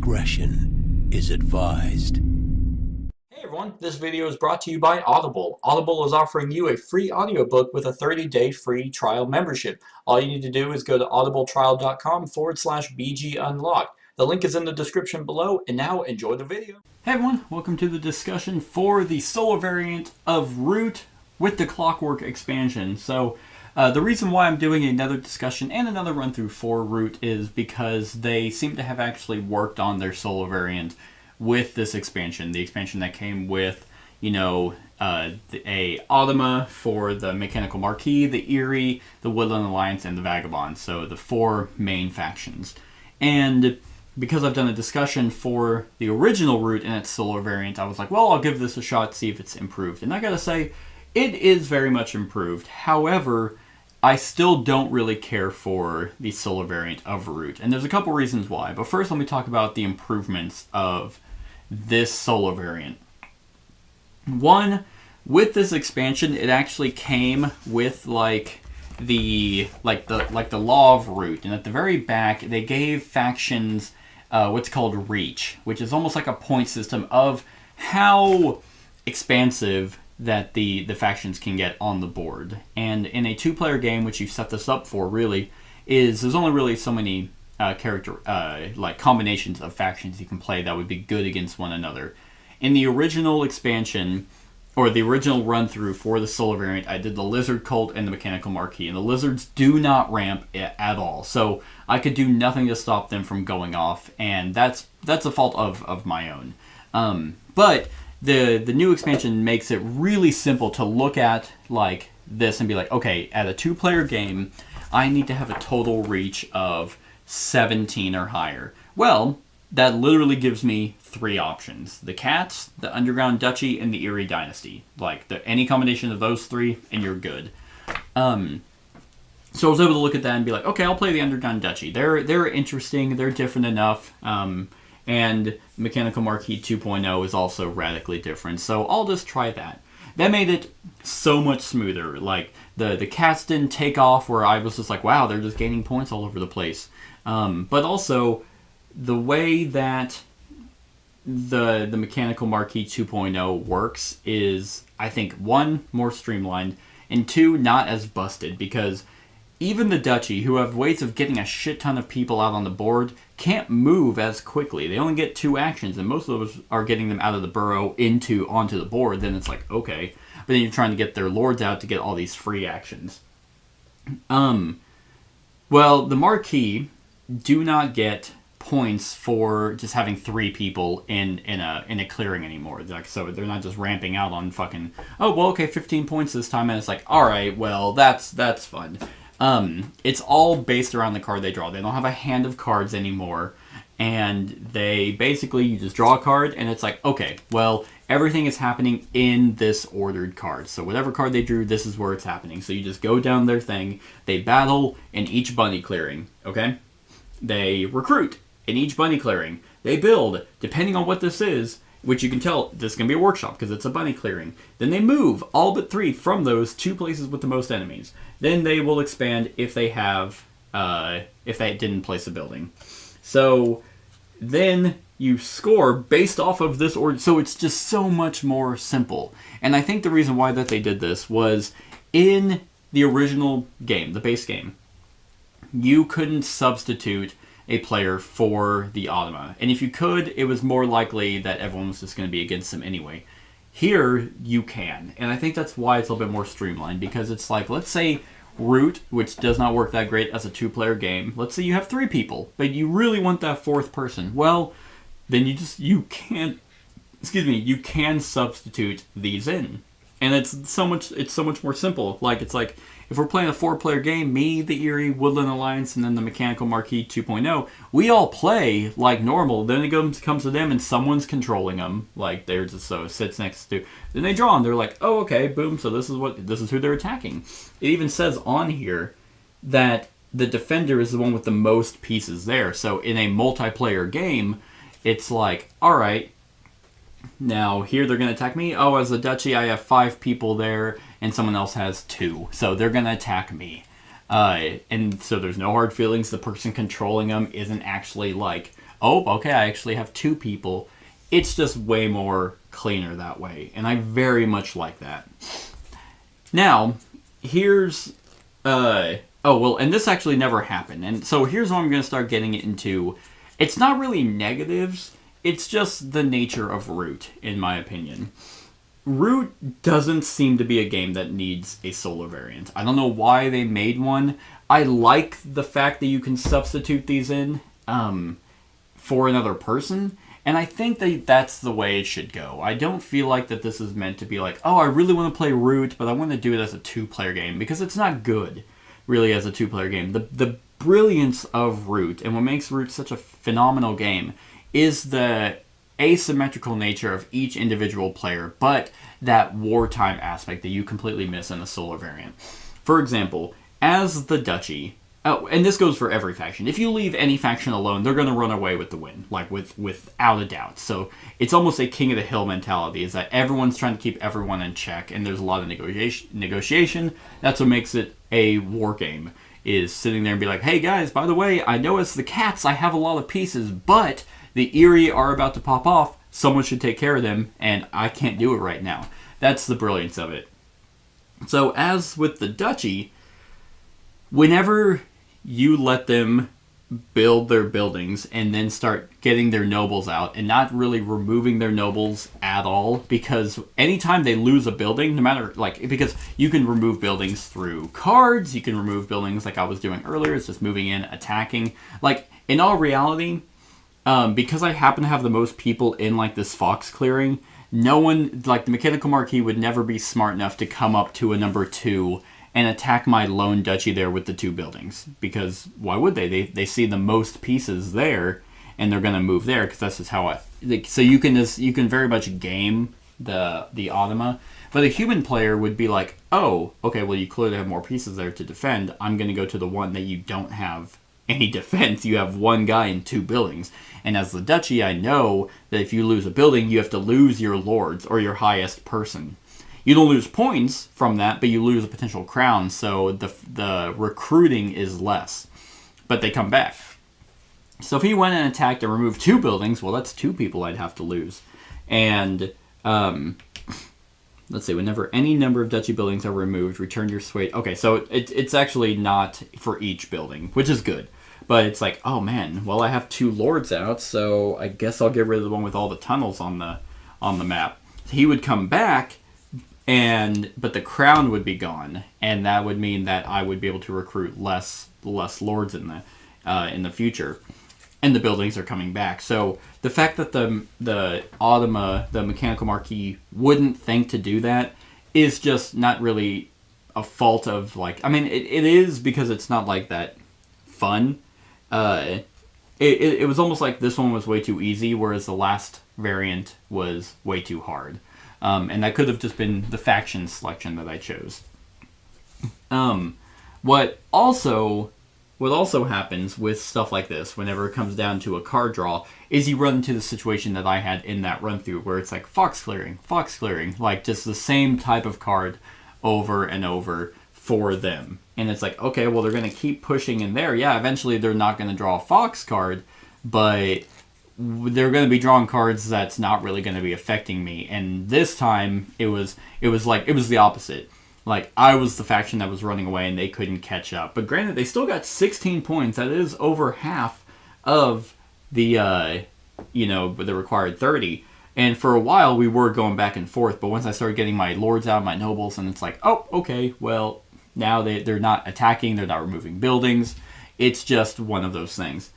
discretion is advised. Hey everyone, this video is brought to you by Audible. Audible is offering you a free audiobook with a 30-day free trial membership. All you need to do is go to audibletrial.com/bgunlocked. The link is in the description below, and now enjoy the video. Hey everyone, welcome to the discussion for the solo variant of Root with the Clockwork expansion. So, the reason why I'm doing another discussion and another run through for Root is because they seem to have actually worked on their solo variant with this expansion. The expansion that came with, a Automa for the Mechanical Marquise, the Eerie, the Woodland Alliance, and the Vagabond. So the four main factions. And because I've done a discussion for the original Root and its solo variant, I was like, well, I'll give this a shot, see if it's improved. And I gotta say, it is very much improved. However, I still don't really care for the solo variant of Root. And there's a couple reasons why. But first, let me talk about the improvements of this solo variant. One, with this expansion, it actually came with the law of Root, and at the very back they gave factions what's called reach, which is almost like a point system of how expansive that the factions can get on the board. And in a two-player game, which you set this up for, really, is there's only really so many combinations of factions you can play that would be good against one another. In the original expansion, or the original run-through for the solo variant, I did the Lizard Cult and the Mechanical Marquise, and the Lizards do not ramp at all. So I could do nothing to stop them from going off, and that's a fault of my own. But the new expansion makes it really simple to look at like this and be like, okay, at a two-player game, I need to have a total reach of 17 or higher. Well, that literally gives me three options: the Cats, the Underground Duchy, and the Eerie Dynasty. Any combination of those three, and you're good. So I was able to look at that and be like, okay, I'll play the Underground Duchy. They're interesting. They're different enough. And Mechanical Marquise 2.0 is also radically different. So I'll just try that. That made it so much smoother. Like, the Cats didn't take off where I was just like, wow, they're just gaining points all over the place. But also, the way that the Mechanical Marquise 2.0 works is, I think, one, more streamlined, and two, not as busted, because even the Duchy, who have ways of getting a shit ton of people out on the board, can't move as quickly. They only get two actions, and most of those are getting them out of the burrow onto the board. Then it's like, okay. But then you're trying to get their lords out to get all these free actions. Well, the Marquis do not get points for just having three people in a clearing anymore. So they're not just ramping out on fucking, oh, well, okay, 15 points this time, and it's like, all right, well, that's fun. It's all based around the card they draw. They don't have a hand of cards anymore, and they basically, you just draw a card, and it's like, okay, well, everything is happening in this ordered card. So whatever card they drew, this is where it's happening. So you just go down their thing, they battle in each bunny clearing, okay? They recruit in each bunny clearing. They build, depending on what this is, which you can tell this is going to be a workshop because it's a bunny clearing. Then they move all but three from those two places with the most enemies. Then they will expand if they didn't place a building. So then you score based off of this order. So it's just so much more simple. And I think the reason why that they did this was in the original game, the base game, you couldn't substitute a player for the Automa. And if you could, it was more likely that everyone was just going to be against them anyway. Here, you can. And I think that's why it's a little bit more streamlined, because it's like, let's say Root, which does not work that great as a two-player game. Let's say you have three people, but you really want that fourth person. Well, then you can substitute these in. And it's so much more simple. It's like, if we're playing a four-player game, me, the Eerie, Woodland Alliance, and then the Mechanical Marquise 2.0, we all play like normal. Then it comes to them, and someone's controlling them. Like, they're just so sits next to. Then they draw, and they're like, oh, okay, boom. So this is who they're attacking. It even says on here that the defender is the one with the most pieces there. So in a multiplayer game, it's like, all right. Now, here they're going to attack me. Oh, as a Duchy, I have 5 people there, and someone else has 2. So they're going to attack me. And so there's no hard feelings. The person controlling them isn't actually like, oh, okay, I actually have 2 people. It's just way more cleaner that way, and I very much like that. Now, here's and this actually never happened. And so here's where I'm going to start getting into. It's not really negatives, it's just the nature of Root, in my opinion. Root doesn't seem to be a game that needs a solo variant. I don't know why they made one. I like the fact that you can substitute these in for another person, and I think that that's the way it should go. I don't feel like that this is meant to be like, oh, I really want to play Root, but I want to do it as a 2-player game, because it's not good, really, as a 2-player game. The brilliance of Root, and what makes Root such a phenomenal game, is the asymmetrical nature of each individual player, but that wartime aspect that you completely miss in the solo variant. For example, as the Duchy, and this goes for every faction, if you leave any faction alone, they're going to run away with the win, like without a doubt. So it's almost a king of the hill mentality, is that everyone's trying to keep everyone in check, and there's a lot of negotiation. That's what makes it a war game, is sitting there and be like, hey guys, by the way, I know it's the cats, I have a lot of pieces, but the Eerie are about to pop off, someone should take care of them, and I can't do it right now. That's the brilliance of it. So as with the Duchy, whenever you let them build their buildings and then start getting their nobles out and not really removing their nobles at all, because anytime they lose a building, no matter, like, because you can remove buildings through cards, you can remove buildings like I was doing earlier, it's just moving in, attacking. Like, in all reality, because I happen to have the most people in, like, this fox clearing, no one, like, the Mechanical Marquis would never be smart enough to come up to a number 2 and attack my lone duchy there with the 2 buildings. Because why would they? They see the most pieces there, and they're going to move there, because that's just how so you can very much game the Automa. But a human player would be like, oh, okay, well, you clearly have more pieces there to defend. I'm going to go to the one that you don't have any defense. You have 1 guy in 2 buildings. And as the Duchy, I know that if you lose a building, you have to lose your lords or your highest person. You don't lose points from that, but you lose a potential crown, so the recruiting is less. But they come back. So if he went and attacked and removed 2 buildings, well, that's 2 people I'd have to lose. And, let's see, whenever any number of duchy buildings are removed, return your sway. Okay, so it's actually not for each building, which is good. But it's like, oh man, well, I have 2 lords out, so I guess I'll get rid of the one with all the tunnels on the map. He would come back, but the crown would be gone, and that would mean that I would be able to recruit less lords in the future, and the buildings are coming back. So the fact that the Automa, the Mechanical Marquis, wouldn't think to do that is just not really a fault of, like, I mean, it is, because it's not like that fun. It was almost like this one was way too easy, whereas the last variant was way too hard. And that could have just been the faction selection that I chose. What also happens with stuff like this, whenever it comes down to a card draw, is you run into the situation that I had in that run-through, where it's like fox clearing, like just the same type of card over and over for them. And it's like, okay, well, they're going to keep pushing in there. Yeah, eventually they're not going to draw a fox card, but they're going to be drawing cards that's not really going to be affecting me. And this time it was the opposite. Like, I was the faction that was running away and they couldn't catch up. But granted, they still got 16 points. That is over half of the the required 30. And for a while we were going back and forth, but once I started getting my lords out, my nobles, and it's like, oh, okay, well, now they're not attacking, they're not removing buildings. It's just one of those things.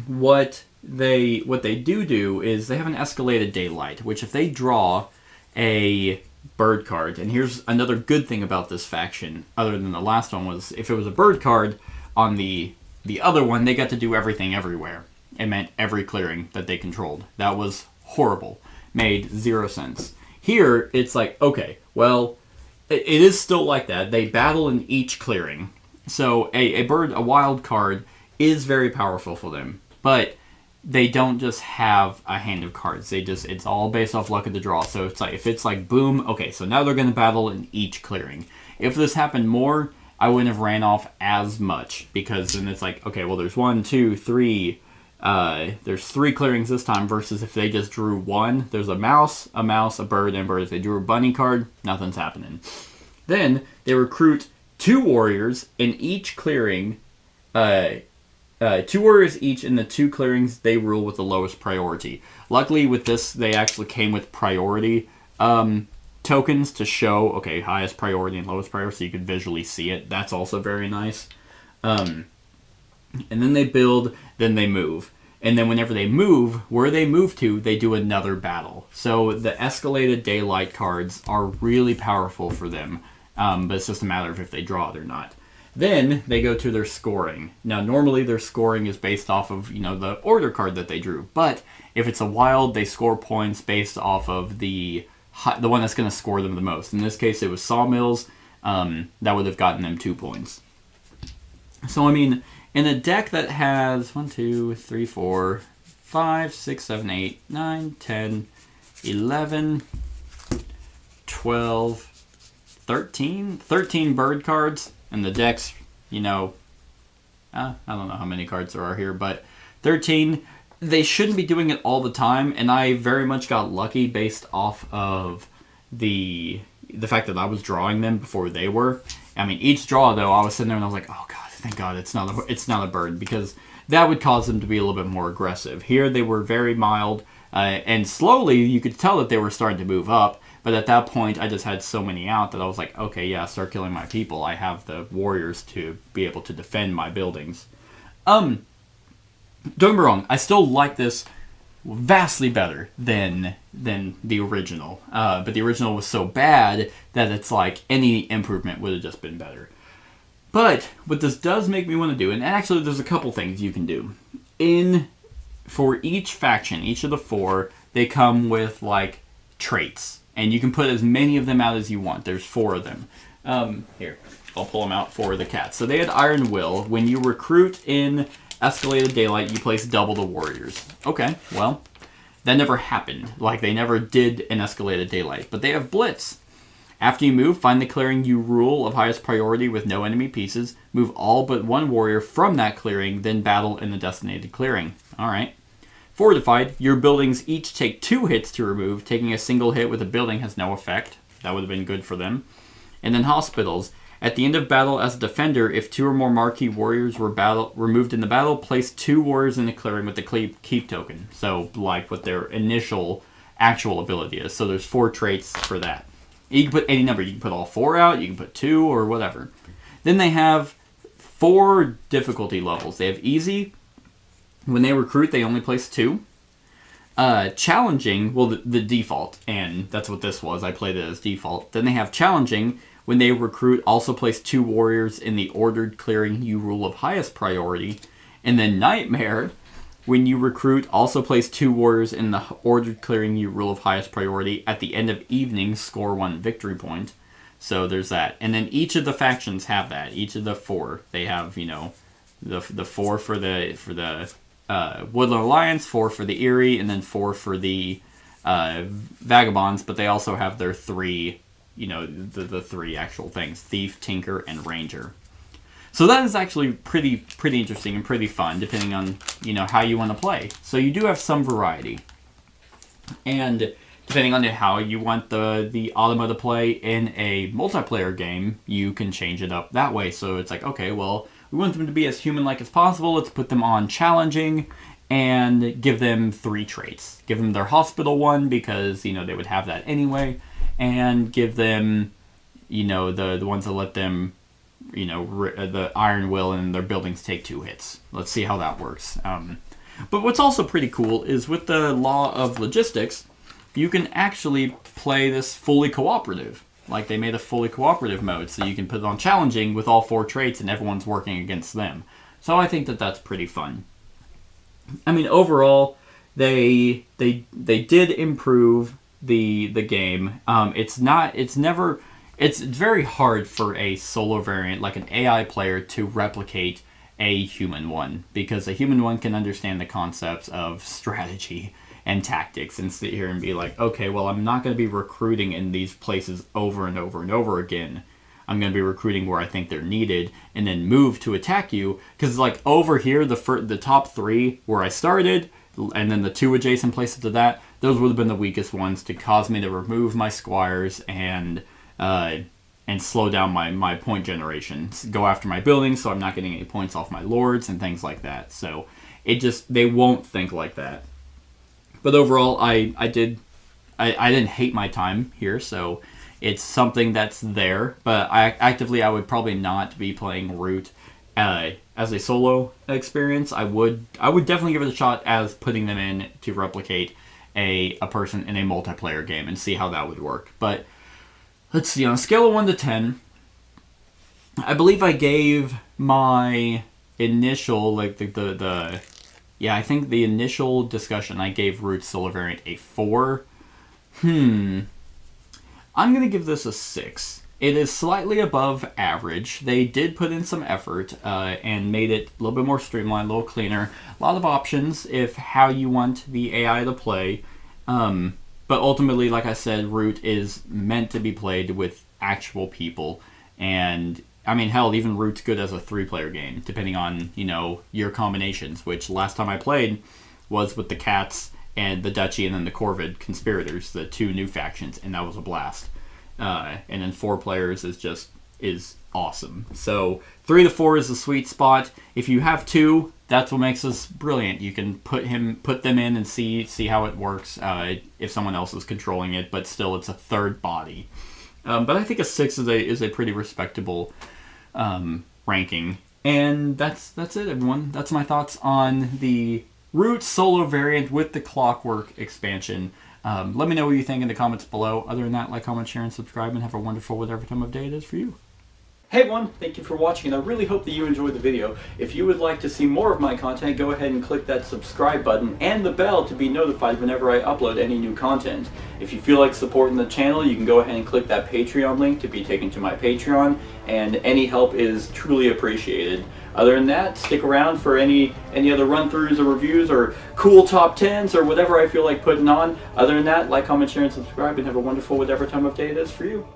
What they do is they have an escalated daylight, which if they draw a bird card, and here's another good thing about this faction, other than the last one, was if it was a bird card on the other one, they got to do everything everywhere. It meant every clearing that they controlled. That was horrible. Made 0 sense. Here, it's like, okay, well, it is still like that. They battle in each clearing. So a wild card is very powerful for them. But they don't just have a hand of cards. It's all based off luck of the draw. So it's like, if it's like, boom, okay, so now they're going to battle in each clearing. If this happened more, I wouldn't have ran off as much, because then it's like, okay, well, there's 1, 2, 3, There's 3 clearings this time versus if they just drew 1. There's a mouse, a bird, and a bird. If they drew a bunny card, nothing's happening. Then they recruit 2 warriors in each clearing. 2 warriors each in the 2 clearings they rule with the lowest priority. Luckily with this, they actually came with priority tokens to show, okay, highest priority and lowest priority, so you could visually see it. That's also very nice. And then they build, then they move. And then whenever they move, where they move to, they do another battle. So the escalated daylight cards are really powerful for them. But it's just a matter of if they draw it or not. Then they go to their scoring. Now, normally their scoring is based off of, the order card that they drew. But if it's a wild, they score points based off of the one that's going to score them the most. In this case, it was Sawmills. That would have gotten them 2 points. So, I mean, in a deck that has 1, 2, 3, 4, 5, 6, 7, 8, 9, 10, 11, 12, 13 bird cards. And the deck's, I don't know how many cards there are here, but 13. They shouldn't be doing it all the time, and I very much got lucky based off of the fact that I was drawing them before they were. I mean, each draw, though, I was sitting there and I was like, oh, God, thank God it's not a bird, because that would cause them to be a little bit more aggressive. Here, they were very mild, and slowly you could tell that they were starting to move up. But at that point, I just had so many out that I was like, okay, yeah, start killing my people. I have the warriors to be able to defend my buildings. Don't get me wrong, I still like this vastly better than the original. But the original was so bad that it's like any improvement would have just been better. But what this does make me want to do, and actually there's a couple things you can do. For each faction, each of the 4, they come with like traits. And you can put as many of them out as you want. There's 4 of them. Here, I'll pull them out for the cats. So they had Iron Will. When you recruit in Escalated Daylight, you place double the warriors. Okay, well, that never happened. Like, they never did an Escalated Daylight. But they have Blitz. After you move, find the clearing you rule of highest priority with no enemy pieces. Move all but 1 warrior from that clearing, then battle in the designated clearing. Alright. Fortified, your buildings each take 2 hits to remove. Taking a single hit with a building has no effect. That would have been good for them. And then Hospitals. At the end of battle as a defender, if 2 or more marquee warriors were removed in the battle, place 2 warriors in the clearing with the keep token. So, like what their initial actual ability is. So there's 4 traits for that. You can put any number. You can put all 4 out, you can put 2, or whatever. Then they have 4 difficulty levels. They have Easy. When they recruit, they only place 2. Challenging, well, the default, and that's what this was. I played it as default. Then they have Challenging. When they recruit, also place 2 warriors in the ordered clearing you rule of highest priority. And then Nightmare. When you recruit, also place 2 warriors in the ordered clearing you rule of highest priority. At the end of evening, score 1 victory point. So there's that. And then each of the factions have that. Each of the 4. They have, the 4 for the Woodland Alliance, 4 for the Eerie, and then 4 for the Vagabonds, but they also have their 3, the 3 actual things, Thief, Tinker, and Ranger. So that is actually pretty interesting and pretty fun, depending on, how you want to play. So you do have some variety. And depending on how you want the Automa to play in a multiplayer game, you can change it up that way. So it's like, okay, well, we want them to be as human-like as possible. Let's put them on Challenging and give them 3 traits. Give them their Hospital one because, they would have that anyway. And give them, the ones that let them, the Iron Will and their buildings take 2 hits. Let's see how that works. But what's also pretty cool is with the law of logistics, you can actually play this fully cooperative. Like, they made a fully cooperative mode, so you can put it on Challenging with all 4 traits and everyone's working against them. So I think that that's pretty fun. I mean, overall, they did improve the game. It's very hard for a solo variant, like an AI player, to replicate a human one, because a human one can understand the concepts of strategy and tactics and sit here and be like, okay, well, I'm not going to be recruiting in these places over and over and over again. I'm going to be recruiting where I think they're needed, and then move to attack you. Because like over here, the top 3 where I started, and then the 2 adjacent places to that, those would have been the weakest ones to cause me to remove my squires and slow down my point generation. Go after my buildings so I'm not getting any points off my lords and things like that. So they won't think like that. But overall, I didn't hate my time here, so it's something that's there. But I would probably not be playing Root as a solo experience. I would definitely give it a shot as putting them in to replicate a person in a multiplayer game and see how that would work. But let's see, on a scale of 1 to 10, I believe I gave my initial, like I think the initial discussion, I gave Root Solo Variant a 4. I'm going to give this a 6. It is slightly above average. They did put in some effort and made it a little bit more streamlined, a little cleaner. A lot of options if how you want the AI to play. But ultimately, like I said, Root is meant to be played with actual people. And, I mean, hell, even Root's good as a 3-player game, depending on, your combinations, which last time I played was with the Cats and the Duchy and then the Corvid Conspirators, the 2 new factions, and that was a blast. And then 4 players is awesome. So 3 to 4 is the sweet spot. If you have 2, that's what makes us brilliant. You can put them in and see how it works if someone else is controlling it, but still it's a third body. But I think a 6 is a pretty respectable ranking. And that's it, everyone. That's my thoughts on the Root Solo Variant with the Clockwork expansion. Let me know what you think in the comments below. Other than that, like, comment, share, and subscribe, and have a wonderful whatever time of day it is for you. Hey everyone, thank you for watching, and I really hope that you enjoyed the video. If you would like to see more of my content, go ahead and click that subscribe button and the bell to be notified whenever I upload any new content. If you feel like supporting the channel, you can go ahead and click that Patreon link to be taken to my Patreon, and any help is truly appreciated. Other than that, stick around for any other run-throughs or reviews or cool top 10s or whatever I feel like putting on. Other than that, like, comment, share, and subscribe, and have a wonderful whatever time of day it is for you.